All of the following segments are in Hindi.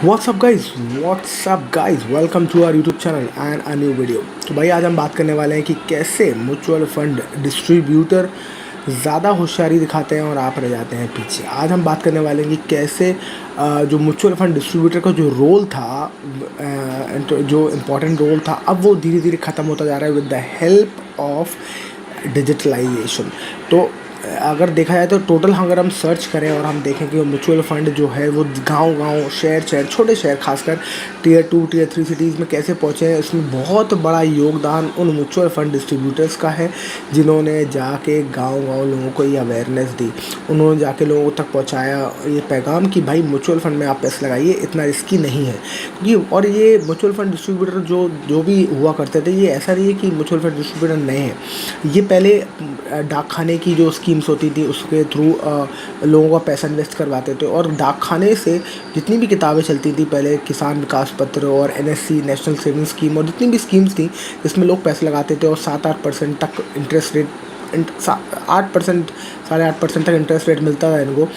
WhatsApp guys welcome to our YouTube channel and a new video. तो भाई आज हम बात करने वाले हैं कि कैसे म्यूचुअल फंड डिस्ट्रीब्यूटर ज़्यादा होशियारी दिखाते हैं और आप रह जाते हैं पीछे। आज हम बात करने वाले हैं कि कैसे जो म्यूचुअल फंड डिस्ट्रीब्यूटर का जो रोल था, जो इम्पोर्टेंट रोल था, अब वो धीरे धीरे ख़त्म होता जा रहा है with the help of digitalisation. तो अगर देखा जाए तो टोटल अगर हम सर्च करें और हम देखें कि म्यूचुअल फंड जो है वो गांव-गांव, शहर-शहर, छोटे शहर खासकर टियर 2 टियर 3 सिटीज़ में कैसे पहुँचे हैं, इसमें बहुत बड़ा योगदान उन म्यूचुअल फंड डिस्ट्रीब्यूटर्स का है जिन्होंने जाके गांव-गांव लोगों को ये अवेयरनेस दी। उन्होंने जाके लोगों तक पहुँचाया ये पैगाम कि भाई म्यूचुअल फंड में आप पैसे लगाइए, इतना रिस्की नहीं है। क्योंकि और ये म्यूचुअल फंड डिस्ट्रीब्यूटर जो जो भी हुआ करते थे, ये ऐसा नहीं है कि म्यूचुअल फंड डिस्ट्रीब्यूटर नए हैं। ये पहले डाक खाने की जो स्कीम्स होती थी उसके थ्रू लोगों का पैसा इन्वेस्ट करवाते थे, और डाक खाने से जितनी भी किताबें चलती थी पहले, किसान विकास पत्र और एनएससी नेशनल सेविंग स्कीम और जितनी भी स्कीम्स थी जिसमें लोग पैसे लगाते थे और 7-8% तक इंटरेस्ट रेट, 8%, 8.5% तक इंटरेस्ट रेट मिलता था इनको।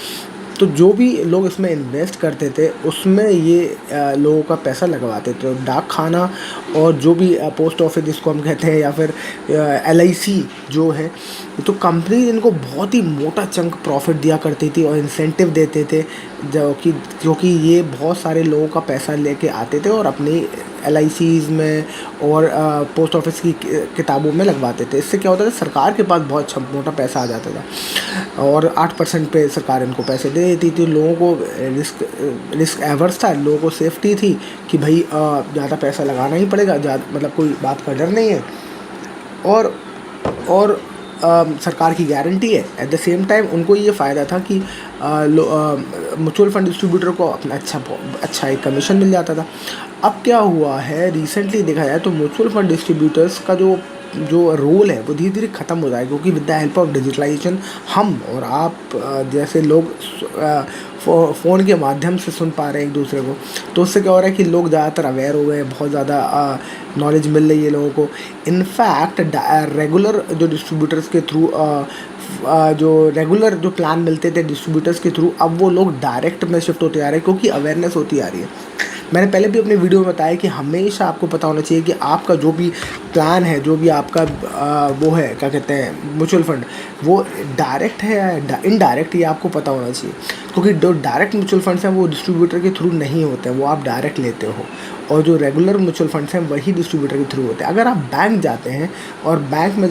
तो जो भी लोग इसमें इन्वेस्ट करते थे उसमें ये लोगों का पैसा लगवाते थे। और डाक खाना और जो भी पोस्ट ऑफिस जिसको हम कहते हैं, या फिर एलआईसी जो है, तो कंपनी इनको बहुत ही मोटा चंक प्रॉफिट दिया करती थी और इंसेंटिव देते थे, जो कि ये बहुत सारे लोगों का पैसा लेके आते थे और अपनी एलआईसीज़ में और पोस्ट ऑफिस की किताबों में लगवाते थे। इससे क्या होता था, सरकार के पास बहुत मोटा पैसा आ जाता था और 8% पे सरकार इनको पैसे दे देती थी। लोगों को रिस्क एवर्स था, लोगों को सेफ्टी थी कि भाई ज़्यादा पैसा लगाना ही पड़ेगा, मतलब कोई बात का डर नहीं है, और और सरकार की गारंटी है। एट द सेम टाइम उनको ये फ़ायदा था कि म्यूचुअल फंड डिस्ट्रीब्यूटर को अपना अच्छा एक कमीशन मिल जाता था। अब क्या हुआ है, रिसेंटली देखा जाए तो म्यूचुअल फंड डिस्ट्रीब्यूटर्स का जो जो रोल है वो धीरे धीरे ख़त्म हो जाएगा, क्योंकि with the help of digitalisation हम और आप जैसे लोग फ़ोन के माध्यम से सुन पा रहे हैं एक दूसरे को। तो उससे क्या हो रहा है कि लोग ज़्यादातर अवेयर हो गए हैं, बहुत ज़्यादा नॉलेज मिल रही है लोगों को। इनफैक्ट रेगुलर जो डिस्ट्रीब्यूटर्स के थ्रू जो रेगुलर जो प्लान मिलते थे डिस्ट्रीब्यूटर्स के थ्रू, अब वो लोग डायरेक्ट में शिफ्ट होते आ रहे हैं, क्योंकि अवेयरनेस होती आ रही है। मैंने पहले भी अपनी वीडियो में बताया कि हमेशा आपको पता होना चाहिए कि आपका जो भी प्लान है, जो भी आपका वो है, क्या कहते हैं, म्यूचुअल फंड, वो डायरेक्ट है या इनडायरेक्ट, ये आपको पता होना चाहिए। क्योंकि जो डायरेक्ट म्यूचुअल फंड्स हैं वो डिस्ट्रीब्यूटर के थ्रू नहीं होते हैं, वो आप डायरेक्ट लेते हो, और जो रेगुलर म्यूचुअल फंड्स हैं वही डिस्ट्रीब्यूटर के थ्रू होते हैं। अगर आप बैंक जाते हैं और बैंक में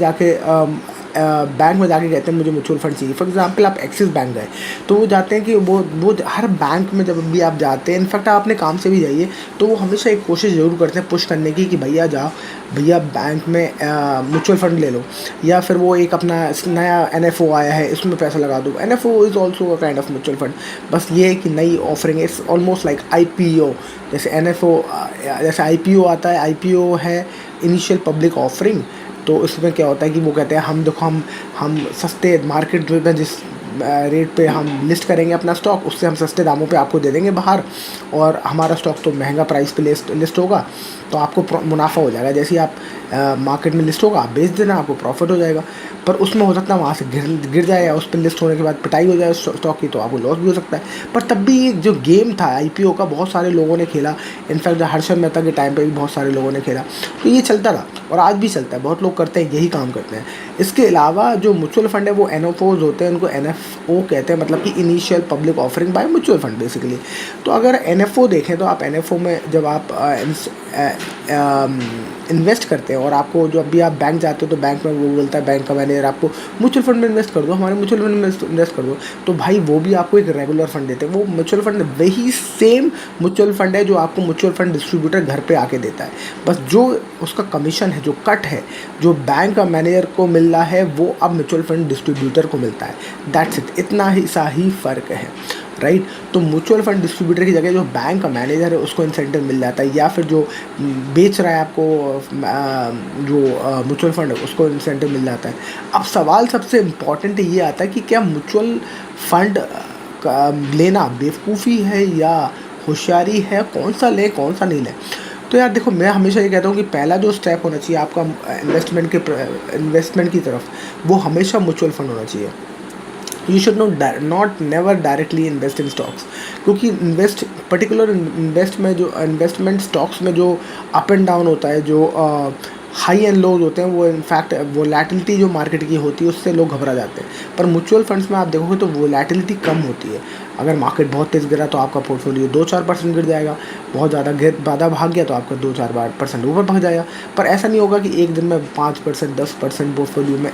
जाके कहते हैं मुझे म्यूचुअल फंड चाहिए, फॉर एग्जांपल आप एक्सिस बैंक गए, तो वो जाते हैं कि वो हर बैंक में जब भी आप जाते हैं, इनफैक्ट आप अपने काम से भी जाइए, तो वो हमेशा एक कोशिश ज़रूर करते हैं पुश करने की कि भैया जाओ, भैया बैंक में म्यूचुअल फंड ले लो, या फिर वो एक अपना नया एनएफओ आया है इसमें पैसा लगा दो। NFO is also a kind of mutual fund, बस ये है कि नई offering, it's almost like IPO. जैसे एनएफओ, जैसे आईपीओ आता है, आईपीओ है इनिशियल पब्लिक ऑफरिंग। तो इसमें क्या होता है कि वो कहते हैं हम देखो, हम सस्ते मार्केट में जिस रेट पे हम लिस्ट करेंगे अपना स्टॉक, उससे हम सस्ते दामों पे आपको दे देंगे बाहर, और हमारा स्टॉक तो महंगा प्राइस पे लिस्ट होगा, तो आपको मुनाफा हो जाएगा। जैसे ही आप मार्केट में लिस्ट होगा, आप बेच देना, आपको प्रॉफिट हो जाएगा। पर उसमें हो सकता है वहाँ से गिर जाए, या उस पर लिस्ट होने के बाद पिटाई हो जाए स्टॉक की, तो आपको लॉस भी हो सकता है। पर तब भी ये जो गेम था आईपीओ का, बहुत सारे लोगों ने खेला। इनफैक्ट हर्षद मेहता के टाइम पे भी बहुत सारे लोगों ने खेला। तो ये चलता रहा और आज भी चलता है, बहुत लोग करते हैं, यही काम करते हैं। इसके अलावा जो म्यूचुअल फंड है वो एनएफओज होते हैं, उनको एनएफओ कहते हैं, मतलब कि initial public offering by mutual fund basically. तो अगर एनएफओ देखें तो आप एनएफओ में जब आप इन्वेस्ट करते हैं, और आपको जब भी आप बैंक जाते हो तो बैंक में वो बोलता है, बैंक का मैनेजर आपको म्यूचुअल फंड में इन्वेस्ट कर दो, हमारे म्यूचुअल फंड में इन्वेस्ट कर दो, तो भाई वो भी आपको एक रेगुलर फंड देते हैं। वो म्यूचुअल फंड वही सेम म्यूचुअल फंड है जो आपको म्यूचुअल फंड डिस्ट्रीब्यूटर घर पे आके देता है, बस जो उसका कमीशन है, जो कट है, जो बैंक का मैनेजर को मिल रहा है, वो अब म्यूचुअल फंड डिस्ट्रीब्यूटर को मिलता है। दैट्स इट, इतना ही सा ही फ़र्क है, राइट। तो म्यूचुअल फंड डिस्ट्रीब्यूटर की जगह जो बैंक का मैनेजर है उसको इंसेंटिव मिल जाता है, या फिर जो बेच रहा है आपको जो म्यूचुअल फंड है उसको इंसेंटिव मिल जाता है। अब सवाल सबसे इम्पॉर्टेंट ये आता है कि क्या म्यूचुअल फंड लेना बेवकूफ़ी है या होशियारी है, कौन सा लें कौन सा नहीं लें। तो यार देखो, मैं हमेशा ये कहता हूँ कि पहला जो स्टेप होना चाहिए आपका इन्वेस्टमेंट की तरफ, वो हमेशा म्यूचुअल फंड होना चाहिए। You should not never directly invest in stocks, क्योंकि इन्वेस्टमेंट स्टॉक्स में जो अप एंड डाउन होता है, जो हाई एंड लोज होते हैं, वो इनफैक्ट वोलेटिलिटी जो मार्केट की होती है उससे लोग घबरा जाते हैं। पर म्यूचुअल फंड्स में आप देखोगे तो वोलेटिलिटी कम होती है। अगर मार्केट बहुत तेज़ गिरा तो आपका पोर्टफोलियो 2-4% गिर जाएगा, बहुत ज़्यादा भाग गया तो आपका 2-4% ऊपर भाग जाएगा। पर ऐसा नहीं होगा कि एक दिन में 5% 10% पोर्टफोलियो में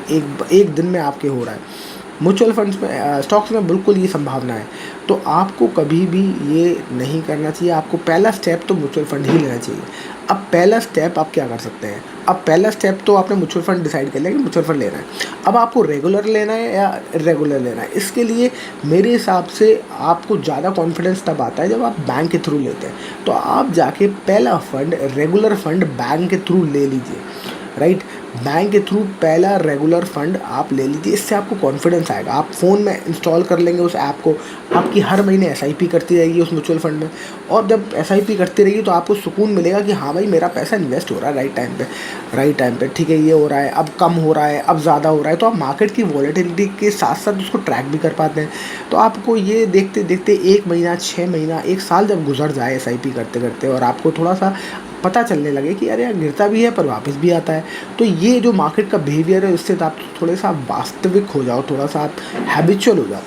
एक दिन में आपके हो रहा है। म्यूचुअल फंड्स में स्टॉक्स में बिल्कुल ये संभावना है। तो आपको कभी भी ये नहीं करना चाहिए। आपको पहला स्टेप तो म्यूचुअल फंड ही लेना चाहिए। अब पहला स्टेप आप क्या कर सकते हैं? अब पहला स्टेप तो आपने म्यूचुअल फंड डिसाइड कर लिया कि म्यूचुअल फंड लेना है। अब आपको रेगुलर लेना है या इरेगुलर लेना है? इसके लिए मेरे हिसाब से आपको ज़्यादा कॉन्फिडेंस तब आता है जब आप बैंक के थ्रू लेते हैं। तो आप जाके पहला फंड, रेगुलर फंड बैंक के थ्रू ले लीजिए, राइट। बैंक के थ्रू पहला रेगुलर फंड आप ले लीजिए। इससे आपको कॉन्फिडेंस आएगा। आप फ़ोन में इंस्टॉल कर लेंगे उस ऐप को, आपकी हर महीने एसआईपी करती रहेगी उस म्यूचुअल फंड में। और जब एसआईपी करती रहेगी तो आपको सुकून मिलेगा कि हाँ भाई, मेरा पैसा इन्वेस्ट हो रहा है राइट टाइम पे। ठीक है, ये हो रहा है, अब कम हो रहा है, अब ज़्यादा हो रहा है। तो आप मार्केट की वॉलेटिलिटी के साथ साथ उसको ट्रैक भी कर पाते हैं। तो आपको ये देखते देखते 1 महीना, 6 महीना, 1 साल जब गुजर जाए एसआईपी करते करते, और आपको थोड़ा सा पता चलने लगे कि अरे यार, गिरता भी है पर वापस भी आता है, तो ये जो मार्केट का बिहेवियर है इससे तो आप थोड़े सा वास्तविक हो जाओ, थोड़ा सा आप हैबिचुअल हो जाओ।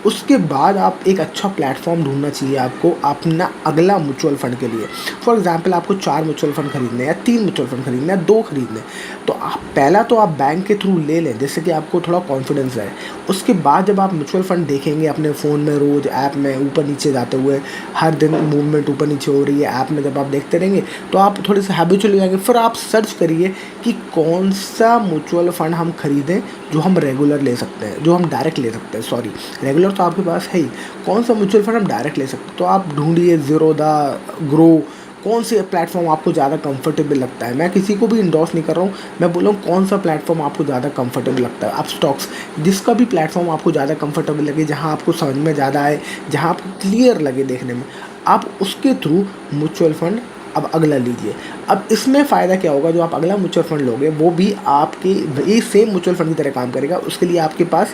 उसके बाद आप एक अच्छा प्लेटफॉर्म ढूंढना चाहिए आपको अपना अगला म्यूचुअल फंड के लिए। फॉर एग्जांपल, आपको 4 म्यूचुअल फंड खरीदने या 3 म्यूचुअल फंड खरीदने या 2 खरीदने, तो आप पहला तो आप बैंक के थ्रू ले लें, जिससे कि आपको थोड़ा कॉन्फिडेंस है। उसके बाद जब आप म्यूचुअल फंड देखेंगे अपने फ़ोन में, रोज़ ऐप में ऊपर नीचे जाते हुए, हर दिन मूवमेंट ऊपर नीचे हो रही है ऐप में, जब आप देखते रहेंगे तो आप थोड़े से हैबिचुअल हो जाएंगे। फिर आप सर्च करिए कि कौन सा म्यूचुअल फंड हम खरीदें जो हम रेगुलर ले सकते हैं, जो हम डायरेक्ट ले सकते हैं। सॉरी, रेगुलर तो आपके पास है ही, कौन सा म्यूचुअल फंड हम डायरेक्ट ले सकते हैं। तो आप ढूंढिए ज़ीरोधा, ग्रो, कौन से प्लेटफॉर्म आपको ज़्यादा कंफर्टेबल लगता है। मैं किसी को भी इंडोर्स नहीं कर रहा हूँ, मैं बोल रहा हूँ कौन सा प्लेटफॉर्म आपको ज़्यादा कंफर्टेबल लगता है। आप स्टॉक्स, जिसका भी प्लेटफॉर्म आपको ज़्यादा कंफर्टेबल लगे, जहाँ आपको समझ में ज़्यादा आए, जहाँ आपको क्लियर लगे देखने में, आप उसके थ्रू म्यूचुअल फंड अब अगला लीजिए। अब इसमें फ़ायदा क्या होगा, जो आप अगला म्यूचुअल फंड लोगे वो भी आपके ये सेम म्यूचुअल फंड की तरह काम करेगा। उसके लिए आपके पास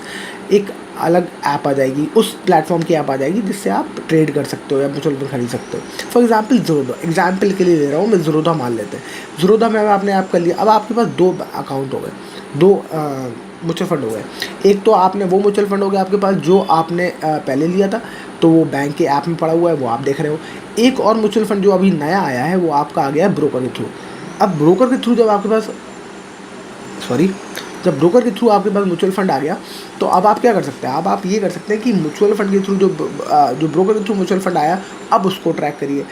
एक अलग ऐप आ जाएगी, उस प्लेटफॉर्म की ऐप आ जाएगी, जिससे आप ट्रेड कर सकते हो या म्यूचुअल फंड खरीद सकते हो। फॉर एग्जांपल ज़ीरोधा, एग्जांपल के लिए ले रहा हूँ मैं, ज़ीरोधा मान लेते हैं। ज़ीरोधा में आपने ऐप कर लिया, अब आपके पास 2 अकाउंट हो गए, 2 म्यूचुअल फंड हो गए। एक तो आपने वो म्यूचुअल फंड हो गया आपके पास जो आपने पहले लिया था, तो वो बैंक के ऐप में पड़ा हुआ है, वो आप देख रहे हो। एक और म्यूचुअल फंड जो अभी नया आया है वो आपका आ गया है ब्रोकर के थ्रू। अब ब्रोकर के थ्रू जब आपके पास जब ब्रोकर के थ्रू आपके पास म्यूचुअल फंड आ गया, तो अब आप क्या कर सकते हैं? अब आप ये कर सकते हैं कि म्यूचुअल फंड के थ्रू जो ब्रोकर के थ्रू म्यूचुअल फंड आया, अब उसको ट्रैक करिए।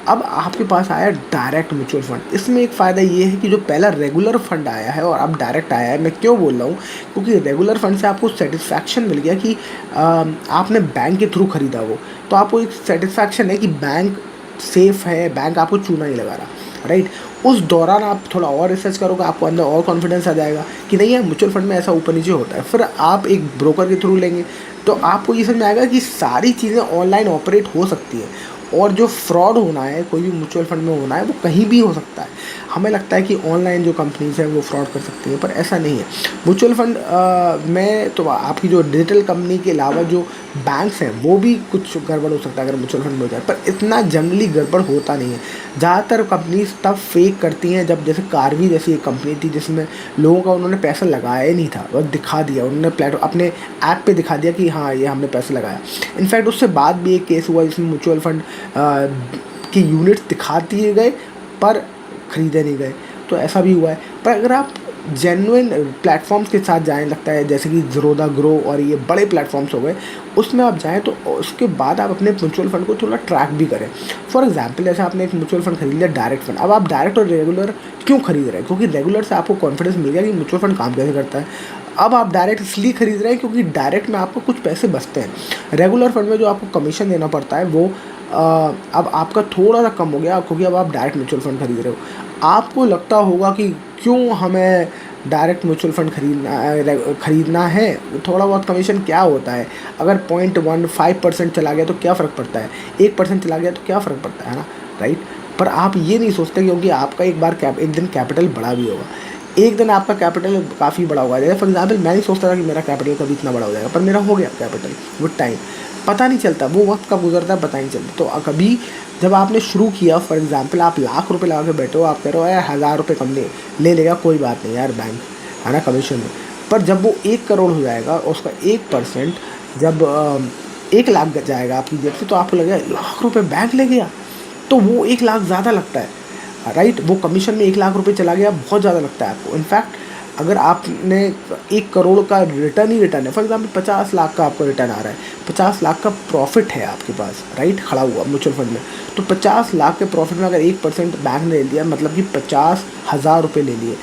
अब आपके पास आया डायरेक्ट म्यूचुअल फंड। इसमें एक फ़ायदा ये है कि जो पहला रेगुलर फंड आया है और अब डायरेक्ट आया है, मैं क्यों बोल रहा हूँ, क्योंकि रेगुलर फंड से आपको सेटिस्फैक्शन मिल गया कि आपने बैंक के थ्रू ख़रीदा वो, तो आपको एक सेटिस्फैक्शन है कि बैंक सेफ़ है, बैंक आपको चूना नहीं लगा रहा, राइट। उस दौरान आप थोड़ा और रिसर्च करोगे, आपको अंदर और कॉन्फिडेंस आ जाएगा कि नहीं यार, म्यूचुअल फंड में ऐसा ऊपर नीचे होता है। फिर आप एक ब्रोकर के थ्रू लेंगे तो आपको ये समझ में आएगा कि सारी चीज़ें ऑनलाइन ऑपरेट हो सकती है, और जो फ्रॉड होना है कोई भी म्यूचुअल फंड में होना है वो कहीं भी हो सकता है। हमें लगता है कि ऑनलाइन जो कंपनीज हैं वो फ्रॉड कर सकती हैं, पर ऐसा नहीं है। म्यूचुअल फंड में तो आपकी जो डिजिटल कंपनी के अलावा जो बैंक्स हैं वो भी कुछ गड़बड़ हो सकता है अगर म्यूचुअल फंड में हो जाए, पर इतना जनरली गड़बड़ होता नहीं है। ज़्यादातर कंपनीज तब फेक करती हैं जब, जैसे कारवी जैसी एक कंपनी थी जिसमें लोगों का उन्होंने पैसा लगाया ही नहीं था, बस दिखा दिया उन्होंने, अपने ऐप पे दिखा दिया कि हाँ ये हमने पैसा लगाया। इनफैक्ट उससे बाद भी एक केस हुआ जिसमें म्यूचुअल फंड की यूनिट्स दिखा दिए गए पर ख़रीदे नहीं गए, तो ऐसा भी हुआ है। पर अगर आप जेन्युइन प्लेटफॉर्म्स के साथ जाएं, लगता है जैसे कि ज़ीरोधा, ग्रो और ये बड़े प्लेटफॉर्म्स हो गए, उसमें आप जाएं तो उसके बाद आप अपने म्यूचुअल फंड को थोड़ा ट्रैक भी करें। फॉर एग्जांपल, जैसे आपने एक म्यूचुअल फंड खरीद लिया डायरेक्ट फंड, अब आप डायरेक्ट और रेगुलर क्यों खरीद रहे हैं? क्योंकि रेगुलर से आपको कॉन्फिडेंस मिल गया कि म्यूचुअल फंड काम कैसे करता है। अब आप डायरेक्ट इसलिए खरीद रहे हैं क्योंकि डायरेक्ट में आपको कुछ पैसे बचते हैं। रेगुलर फंड में जो आपको कमीशन देना पड़ता है वो अब आपका थोड़ा सा कम हो गया, क्योंकि अब आप डायरेक्ट म्यूचुअल फंड खरीद रहे हो। आपको लगता होगा कि क्यों हमें डायरेक्ट म्यूचुअल फंड खरीदना है, थोड़ा बहुत कमीशन क्या होता है, अगर 0.15% चला गया तो क्या फ़र्क पड़ता है, 1% चला गया तो क्या फ़र्क पड़ता है ना, राइट। पर आप ये नहीं सोचते क्योंकि आपका एक दिन कैपिटल बड़ा भी होगा। एक दिन आपका कैपिटल काफ़ी बड़ा हो जाएगा। फॉर एग्जाम्पल मैं नहीं सोचता था कि मेरा कैपिटल कभी इतना बड़ा हो जाएगा, पर मेरा हो गया कैपिटल विद टाइम। पता नहीं चलता वो वक्त कब गुजरता है, पता नहीं चलता। तो कभी जब आपने शुरू किया, फॉर एग्जाम्पल आप लाख रुपए लगा के बैठे हो, आप कह रहे हो यार 1000 रुपये कम ले लेगा, कोई बात नहीं यार, बैंक है ना कमीशन में। पर जब वो 1 करोड़ हो जाएगा और उसका 1% जब 1 लाख जाएगा आपकी जेब से, तो आपको लगेगा लाख रुपये बैंक ले गया, तो वो 1 लाख ज़्यादा लगता है, राइट। वो कमीशन में 1 लाख रुपए चला गया, बहुत ज़्यादा लगता है आपको। इनफैक्ट अगर आपने 1 करोड़ का रिटर्न ही रिटर्न है, फॉर एग्जाम्पल 50 लाख का आपको रिटर्न आ रहा है, 50 लाख का प्रॉफिट है आपके पास, राइट, खड़ा हुआ म्यूचुअल फंड में, तो 50 लाख के प्रॉफिट में अगर 1% बैंक ने ले लिया, मतलब कि 50,000 रुपये ले लिए,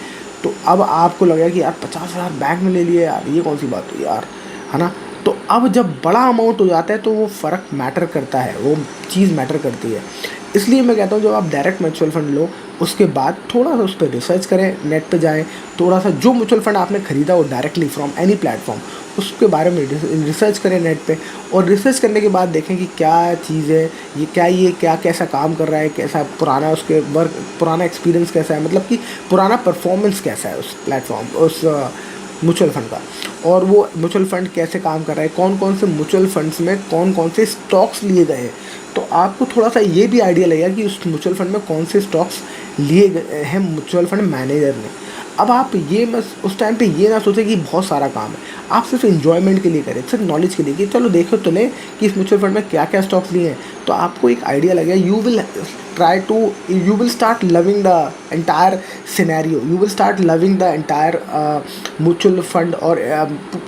तो अब आपको लगेगा कि यार 50,000 बैंक ने ले लिए यार, ये कौन सी बात हुई यार, है ना। तो अब जब बड़ा अमाउंट हो जाता है तो वो फ़र्क मैटर करता है, वो चीज़ मैटर करती है। इसलिए मैं कहता हूँ जब आप डायरेक्ट म्यूचुअल फंड लो, उसके बाद थोड़ा सा उस पर रिसर्च करें, नेट पे जाएं, थोड़ा सा जो म्यूचुअल फंड आपने ख़रीदा हो डायरेक्टली फ्रॉम एनी प्लेटफॉर्म, उसके बारे में रिसर्च करें नेट पे। और रिसर्च करने के बाद देखें कि क्या चीज़ है ये क्या कैसा काम कर रहा है, कैसा पुराना उसके पुराना एक्सपीरियंस कैसा है, मतलब कि पुराना परफॉर्मेंस कैसा है उस प्लेटफॉर्म, उस म्यूचुअल फंड का, और वो म्यूचुअल फंड कैसे काम कर रहा है, कौन कौन से म्यूचुअल फंड्स में कौन कौन से स्टॉक्स लिए गए हैं। तो आपको थोड़ा सा ये भी आइडिया लगेगा कि उस म्यूचुअल फंड में कौन से स्टॉक्स लिए गए हैं म्यूचुअल फंड मैनेजर ने। अब आप ये मत उस टाइम पे ये ना सोचें कि बहुत सारा काम है, आप सिर्फ इन्जॉयमेंट के लिए करें, सिर्फ नॉलेज के लिए कि चलो देखो तो लें कि इस म्यूचुअल फंड में क्या क्या स्टॉक्स लिए हैं, तो आपको एक आइडिया लगेगा। You will start loving the entire scenario, you will start loving the entire mutual fund और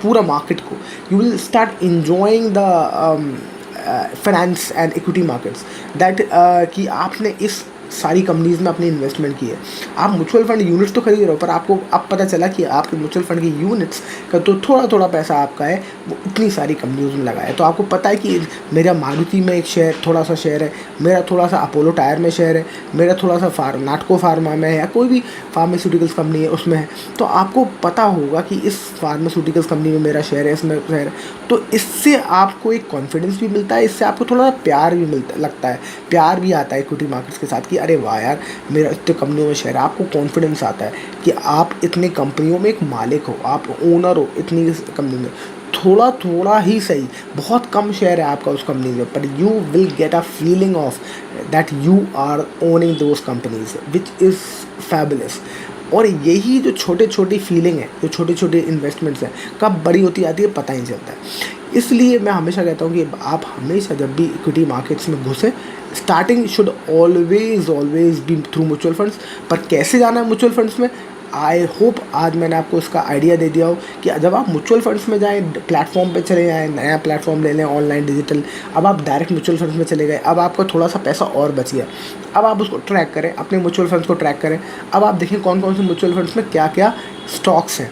पूरा मार्केट को, you will start enjoying the finance and equity markets that कि आपने इस सारी कंपनीज़ में अपनी इन्वेस्टमेंट की है। आप म्यूचुअल फंड यूनिट्स तो खरीद रहे हो, पर आपको अब पता चला कि आपके म्यूचुअल फंड की यूनिट्स का तो थोड़ा थोड़ा पैसा आपका है वो इतनी सारी कंपनीज़ में लगा है। तो आपको पता है कि मेरा मारुति में एक शेयर, थोड़ा सा शेयर है, मेरा थोड़ा सा अपोलो टायर में शेयर है, मेरा थोड़ा सा नाटको फार्मा में है, या कोई भी फार्मास्यूटिकल्स कंपनी है उसमें है, तो आपको पता होगा कि इस फार्मास्यूटिकल्स कंपनी में मेरा शेयर है, इसमें शेयर है। तो इससे आपको एक कॉन्फिडेंस भी मिलता है, इससे आपको थोड़ा प्यार भी लगता है, प्यार भी आता है इक्विटी मार्केट्स के साथ कि अरे वाह यार मेरा इतने कंपनियों में शेयर है। आपको कॉन्फिडेंस आता है कि आप इतनी कंपनियों में एक मालिक हो, आप ओनर हो इतनी कंपनी में। थोड़ा थोड़ा ही सही, बहुत कम शेयर है आपका उस कंपनी में, पर you will get a feeling of that you are owning those companies which is fabulous. और यही जो छोटे छोटी फीलिंग है, जो छोटे छोटे इन्वेस्टमेंट्स हैं, कब बड़ी होती आती है पता ही नहीं चलता है। इसलिए मैं हमेशा कहता हूँ कि आप हमेशा जब भी इक्विटी मार्केट्स में घुसे, starting should always be through mutual funds. पर कैसे जाना है म्यूचुअल फंड्स में, आई होप आज मैंने आपको इसका आइडिया दे दिया हो कि जब आप म्यूचुअल फंड्स में जाएँ, प्लेटफॉर्म पे चले जाएँ, नया प्लेटफॉर्म ले लें ऑनलाइन डिजिटल, अब आप डायरेक्ट म्यूचुअल फंड्स में चले गए, अब आपका थोड़ा सा पैसा और बच गया, अब आप उसको ट्रैक करें, अपने म्यूचुअल फंड्स को ट्रैक करें। अब आप देखें कौन कौन से म्यूचुअल फंड्स में क्या क्या स्टॉक्स हैं।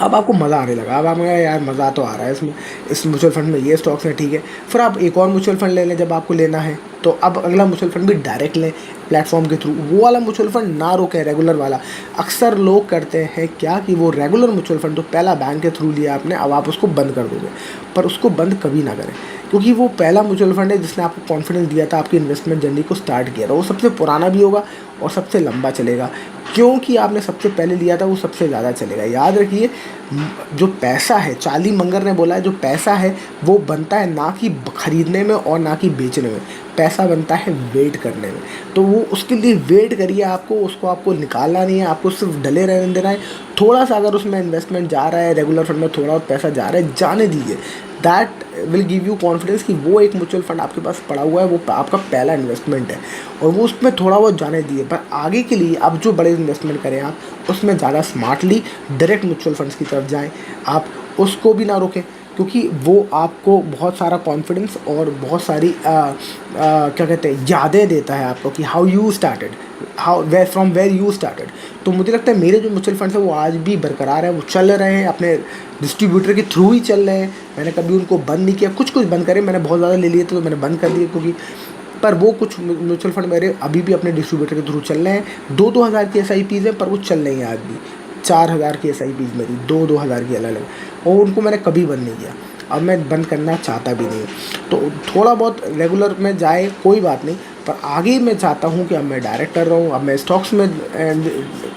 अब आपको मज़ा आने लगा, अब आप यार मज़ा तो आ रहा है इसमें, इस म्यूचुअल फंड में ये स्टॉक्स हैं, ठीक है। फिर आप एक और म्यूचुअल फंड ले लें जब आपको लेना है, तो अब अगला म्यूचुअल फंड भी डायरेक्ट लें प्लेटफॉर्म के थ्रू। वो वाला म्यूचुअल फंड ना रोकें, रेगुलर वाला। अक्सर लोग करते हैं क्या कि वो रेगुलर म्यूचुअल फंड तो पहला बैंक के थ्रू लिया आपने, अब आप उसको बंद कर दोगे, पर उसको बंद कभी ना करें, क्योंकि वो पहला म्यूचुअल फंड है जिसने आपको कॉन्फिडेंस दिया था, आपकी इन्वेस्टमेंट जर्नी को स्टार्ट किया था। वो सबसे पुराना भी होगा और सबसे लंबा चलेगा, क्योंकि आपने सबसे पहले लिया था, वो सबसे ज़्यादा चलेगा। याद रखिए, जो पैसा है, चार्ली मंगर ने बोला है, जो पैसा है वो बनता है ना कि खरीदने में और ना कि बेचने में, पैसा बनता है वेट करने में। तो वो उसके लिए वेट करिए, उसको आपको निकालना नहीं है, आपको सिर्फ डले रहने देना है। थोड़ा सा अगर उसमें इन्वेस्टमेंट जा रहा है, रेगुलर फंड में थोड़ा पैसा जा रहा है, जाने दीजिए। That will give you confidence कि वो एक म्यूचुअल फंड आपके पास पड़ा हुआ है, वो आपका पहला इन्वेस्टमेंट है, और वो उसमें थोड़ा बहुत जाने दीजिए। पर आगे के लिए अब जो बड़े इन्वेस्टमेंट करें आप, उसमें ज़्यादा स्मार्टली डायरेक्ट म्यूचुअल फंड्स की तरफ जाएँ। आप उसको भी ना रोकें, क्योंकि वो आपको बहुत सारा कॉन्फिडेंस और बहुत सारी क्या कहते हैं, यादें देता है आपको कि how you started, from where you started. तो मुझे लगता है मेरे जो म्यूचुअल फंड्स हैं वो आज भी बरकरार हैं, वो चल रहे हैं, अपने डिस्ट्रीब्यूटर के थ्रू ही चल रहे हैं। मैंने कभी उनको बंद नहीं किया, कुछ बंद करे, मैंने बहुत ज़्यादा ले लिए थे तो मैंने बंद कर दिए, क्योंकि पर वो कुछ म्यूचुअल फंड मेरे अभी भी अपने डिस्ट्रीब्यूटर के थ्रू चल रहे हैं। 2-2 हज़ार की SIPs हैं, पर वो चल रही हैं आज भी। 4,000 की SIPs मेरी, 2-2 हज़ार की अलग अलग, और उनको मैंने कभी बंद नहीं किया, अब मैं बंद करना चाहता भी नहीं। तो थोड़ा बहुत रेगुलर में जाए कोई बात नहीं, पर आगे मैं चाहता हूँ कि अब मैं डायरेक्ट कर रहा हूँ, अब मैं स्टॉक्स में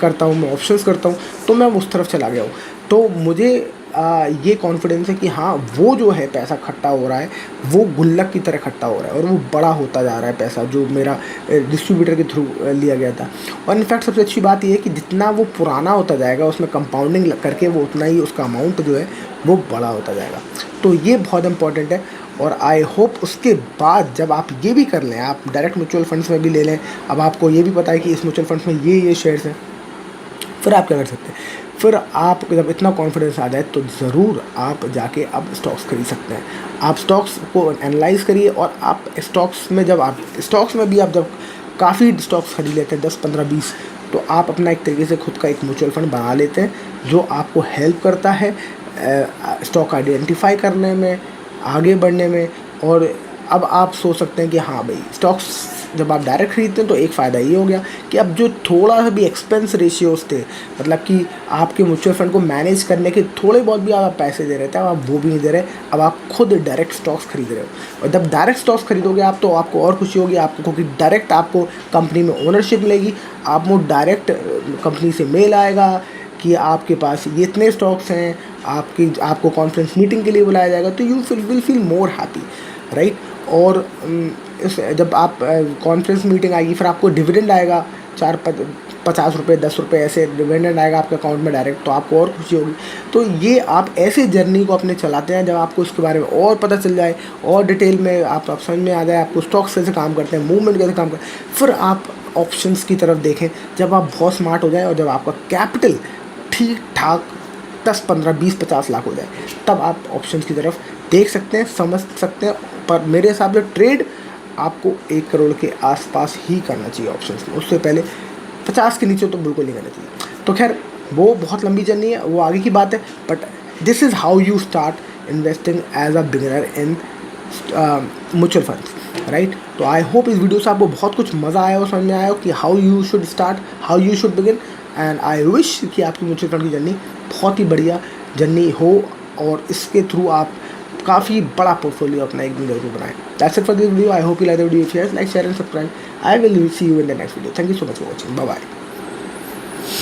करता हूँ, मैं ऑप्शंस करता हूँ, तो मैं उस तरफ चला गया हूँ। तो मुझे ये कॉन्फिडेंस है कि हाँ, वो जो है पैसा इकट्ठा हो रहा है, वो गुल्लक की तरह इकट्ठा हो रहा है और वो बड़ा होता जा रहा है पैसा, जो मेरा डिस्ट्रीब्यूटर के थ्रू लिया गया था। और इनफैक्ट सबसे अच्छी बात ये है कि जितना वो पुराना होता जाएगा, उसमें कंपाउंडिंग करके वो उतना ही उसका अमाउंट जो है वो बड़ा होता जाएगा। तो ये बहुत इंपॉर्टेंट है। और आई होप उसके बाद जब आप ये भी कर लें, आप डायरेक्ट म्यूचुअल फंड्स में भी ले लें, अब आपको ये भी पता है कि इस म्यूचुअल फंड्स में ये शेयर्स हैं, फिर आप क्या कर सकते हैं, फिर आप जब इतना कॉन्फिडेंस आ जाए तो ज़रूर आप जाके अब स्टॉक्स खरीद सकते हैं। आप स्टॉक्स को एनालाइज करिए और आप स्टॉक्स में भी आप जब काफ़ी स्टॉक्स खरीद लेते हैं 10, 15, 20, तो आप अपना एक तरीके से खुद का एक म्यूचुअल फंड बना लेते हैं जो आपको हेल्प करता है स्टॉक आइडेंटिफाई करने में, आगे बढ़ने में। और अब आप सोच सकते हैं कि हाँ भाई, स्टॉक्स जब आप डायरेक्ट खरीदते हैं तो एक फ़ायदा ये हो गया कि अब जो थोड़ा सा भी एक्सपेंस रेशियोज थे, मतलब कि आपके म्यूचुअल फंड को मैनेज करने के थोड़े बहुत भी आप पैसे दे रहे थे, अब आप वो भी नहीं दे रहे, अब आप खुद डायरेक्ट स्टॉक्स खरीद रहे हो। और जब डायरेक्ट स्टॉक्स खरीदोगे आप, तो आपको और खुशी होगी आपको, क्योंकि डायरेक्ट आपको कंपनी में ओनरशिप मिलेगी। आपको डायरेक्ट कंपनी से मेल आएगा कि आपके पास ये इतने स्टॉक्स हैं, आपको कॉन्फ्रेंस मीटिंग के लिए बुलाया जाएगा, तो you will feel more happy, right. और जब आप कॉन्फ्रेंस मीटिंग आएगी, फिर आपको डिविडेंड आएगा, 50 रुपये, 10 रुपये ऐसे डिविडेंड आएगा आपके अकाउंट में डायरेक्ट, तो आपको और खुशी होगी। तो ये आप ऐसे जर्नी को अपने चलाते हैं जब आपको इसके बारे में और पता चल जाए, और डिटेल में आप समझ में आ जाए आपको स्टॉक्स कैसे काम करते हैं, मूवमेंट कैसे काम करते हैं, फिर आप ऑप्शंस की तरफ देखें। जब आप बहुत स्मार्ट हो जाए और जब आपका कैपिटल ठीक ठाक 10, 15, 20, 50 लाख हो जाए, तब आप ऑप्शंस की तरफ देख सकते हैं, समझ सकते हैं। पर मेरे हिसाब से ट्रेड आपको 1 करोड़ के आसपास ही करना चाहिए ऑप्शंस में, उससे पहले 50 के नीचे तो बिल्कुल नहीं करना चाहिए। तो खैर, वो बहुत लंबी जर्नी है, वो आगे की बात है, but this is how you start investing as a beginner in mutual funds, right. तो आई होप इस वीडियो से आपको बहुत कुछ मज़ा आया और समझ में आया कि how you should start, how you should begin. And I wish कि आपकी म्यूचुअल फंड की जर्नी बहुत ही बढ़िया जर्नी हो और इसके थ्रू आप काफ़ी बड़ा पोर्टफोलियो अपना एक दिन जरूर बनाएं। That's it for this video. I hope you like the video. Like, share and subscribe. I will see you in the next video. Thank you so much for watching. Bye bye.